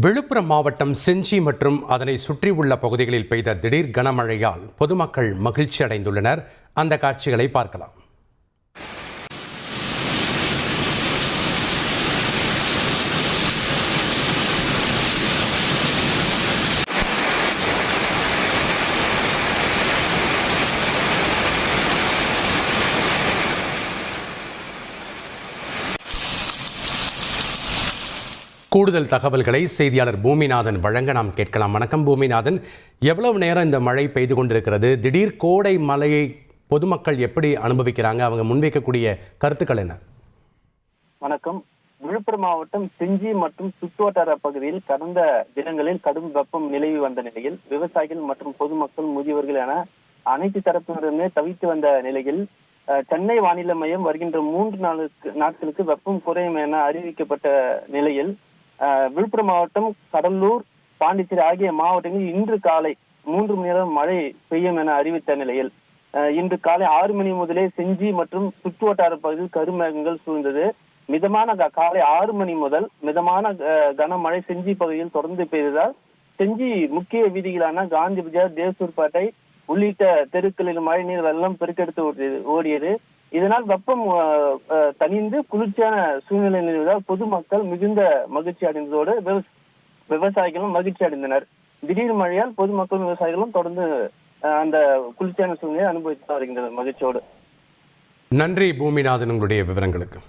விழுப்புரம் மாவட்டம் செஞ்சி மற்றும் அதனை சுற்றியுள்ள பகுதிகளில் பெய்த திடீர் கனமழையால் பொதுமக்கள் மகிழ்ச்சி அடைந்துள்ளனர். அந்த காட்சிகளை பார்க்கலாம். கூடுதல் தகவல்களை செய்தியாளர் பூமிநாதன் வழங்க நாம் கேட்கலாம். வணக்கம் பூமிநாதன், எவ்வளவு நேரம் இந்த மழை பெய்து கொண்டிருக்கிறது? திடீர் கோடை மழையை பொதுமக்கள் எப்படி அனுபவிக்கிறாங்க? அவங்க முன்வைக்கக்கூடிய கருத்துக்கள் என்ன? வணக்கம். விழுப்புரம் மாவட்டம் செஞ்சி மற்றும் சுற்றுவட்டார பகுதியில் கடந்த தினங்களில் கடும் வெப்பம் நிலவி வந்த நிலையில் விவசாயிகள் மற்றும் பொதுமக்கள், முதியவர்கள் என அனைத்து தரப்பினருமே தவித்து வந்த நிலையில் சென்னை வானிலை மையம் வருகின்ற 3 நாட்களுக்கு வெப்பம் குறையும் என அறிவிக்கப்பட்ட நிலையில் விழுப்புரம் மாவட்டம், கடலூர், பாண்டிச்சேரி ஆகிய மாவட்டங்களில் இன்று காலை 3 மணி நேரம் மழை பெய்யும் என அறிவித்த நிலையில் இன்று காலை 6 மணி முதலே செஞ்சி மற்றும் சுற்றுவட்டார பகுதியில் கருமேகங்கள் சூழ்ந்தது. மிதமான காலை 6 மணி முதல் மிதமான கனமழை செஞ்சி பகுதியில் தொடர்ந்து பெய்ததால் செஞ்சி முக்கிய வீதிகளான காந்தி பஜார், தேசூர்பேட்டை உள்ளிட்ட தெருக்களில் மழைநீர் வெள்ளம் பெருக்கெடுத்து ஓடியது. இதனால் வெப்பம் தணிந்து குளிர்ச்சியான சூழ்நிலை நிலவுவதால் பொதுமக்கள் மிகுந்த மகிழ்ச்சி அடைந்ததோடு விவசாயிகளும் மகிழ்ச்சி அடைந்தனர். திடீர் மழையால் பொதுமக்களும் விவசாயிகளும் தொடர்ந்து அந்த குளிர்ச்சியான சூழ்நிலையை அனுபவித்து வருகின்றனர் மகிழ்ச்சியோடு. நன்றி பூமிநாதன், உங்களுடைய விவரங்களுக்கு.